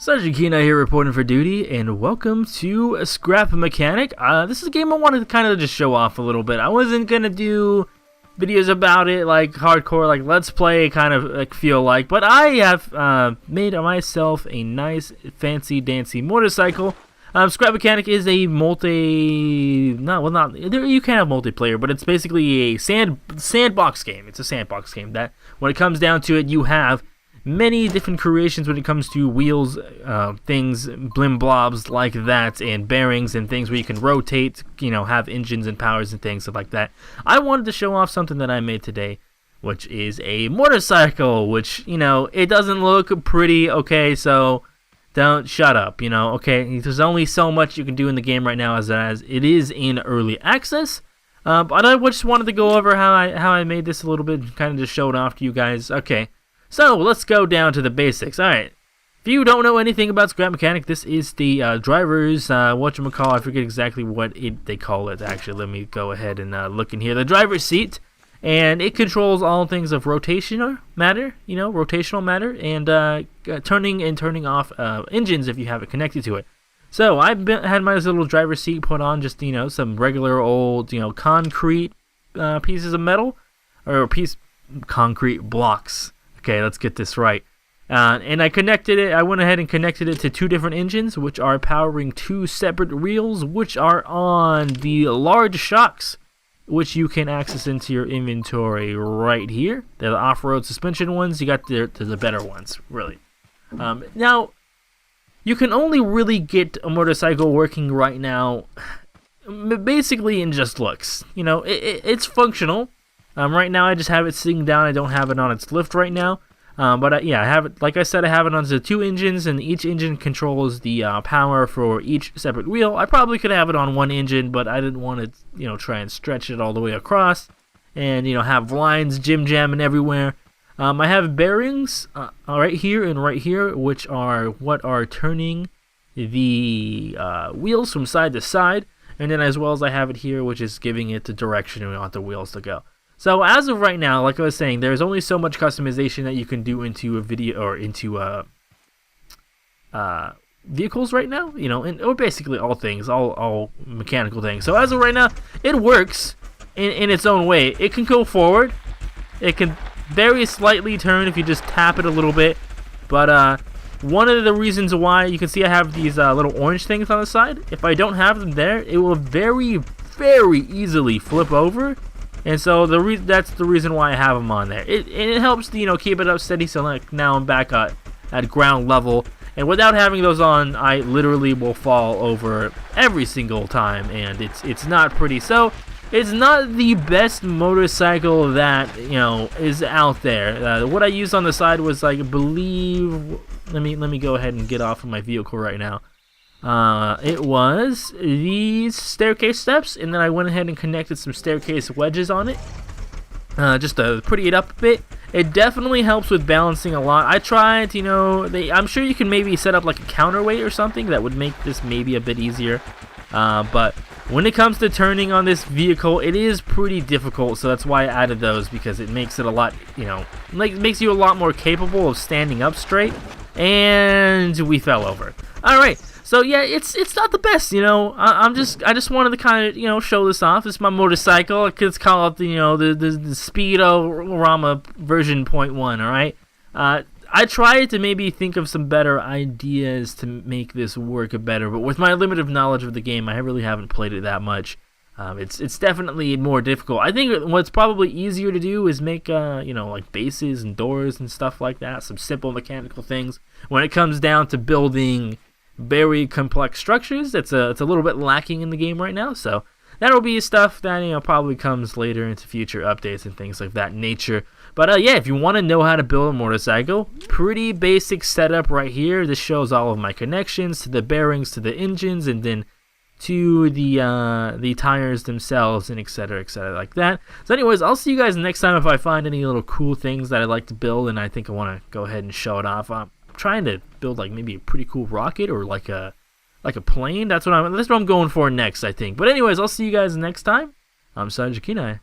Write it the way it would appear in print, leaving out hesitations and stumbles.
Sergeant Kina here reporting for duty, and welcome to Scrap Mechanic. This is a game I wanted to kind of just show off a little bit. I wasn't going to do videos about it like hardcore, like let's play kind of like feel like, but I have made myself a nice fancy dancy motorcycle. Scrap Mechanic is a you can have multiplayer, but it's basically a sandbox game. It's a sandbox game that when it comes down to it, you have many different creations when it comes to wheels, things, blim blobs like that, and bearings and things where you can rotate, have engines and powers and things like that. I wanted to show off something that I made today, which is a motorcycle, which, it doesn't look pretty, okay, so don't shut up, okay? There's only so much you can do in the game right now as it is in early access. But I just wanted to go over how I made this a little bit, kind of just show it off to you guys. Okay. So, let's go down to the basics. Alright, if you don't know anything about Scrap Mechanic, this is the driver's, whatchamacall, I forget exactly what they call it. Actually, let me go ahead and look in here. The driver's seat, and it controls all things of rotational matter, and turning off engines if you have it connected to it. So, had my little driver's seat put on just, some regular old, concrete pieces of metal, or concrete blocks. Okay, let's get this right. And I went ahead and connected it to two different engines, which are powering two separate wheels, which are on the large shocks, which you can access into your inventory right here. They're the off-road suspension ones. You got the better ones, really. Now, you can only really get a motorcycle working right now, basically in just looks. It's functional. Right now I just have it sitting down. I don't have it on its lift right now. But I have it, like I said, I have it on the two engines, and each engine controls the power for each separate wheel. I probably could have it on one engine, but I didn't want to, try and stretch it all the way across and, have lines jamming everywhere. I have bearings right here and right here, which are what are turning the wheels from side to side. And then as well as I have it here, which is giving it the direction we want the wheels to go. So as of right now, like I was saying, there's only so much customization that you can do into a video or into vehicles right now, or basically all things, all mechanical things. So as of right now, it works in its own way. It can go forward. It can very slightly turn if you just tap it a little bit. But one of the reasons why you can see I have these little orange things on the side, if I don't have them there, it will very, very easily flip over. And so that's the reason why I have them on there. It helps to, keep it up steady. So like now I'm back at ground level, and without having those on, I literally will fall over every single time, and it's not pretty. So it's not the best motorcycle that is out there. What I used on the side was, like, I believe. Let me go ahead and get off of my vehicle right now. It was these staircase steps, and then I went ahead and connected some staircase wedges on it, just to pretty it up a bit. It definitely helps with balancing a lot. I tried, I'm sure you can maybe set up like a counterweight or something that would make this maybe a bit easier, but when it comes to turning on this vehicle, it is pretty difficult, so that's why I added those, because it makes it a lot, makes you a lot more capable of standing up straight. And we fell over. Alright, so yeah, it's not the best, I just wanted to kind of, show this off. It's my motorcycle. Let's call it the Speedo-Rama version 0.1, alright? I tried to maybe think of some better ideas to make this work better, but with my limited knowledge of the game, I really haven't played it that much. It's definitely more difficult. I think what's probably easier to do is make, like bases and doors and stuff like that, some simple mechanical things. When it comes down to building very complex structures, it's a little bit lacking in the game right now, so that'll be stuff that, probably comes later into future updates and things like that nature. But, yeah, if you want to know how to build a motorcycle, pretty basic setup right here. This shows all of my connections to the bearings, to the engines, and then to the tires themselves, and etc like that. So anyways, I'll see you guys next time if I find any little cool things that I'd like to build, and I think I want to go ahead and show it off. I'm trying to build like maybe a pretty cool rocket or like a plane. That's what I'm going for next, I think. But anyways, I'll see you guys next time. I'm Sergeant Kina.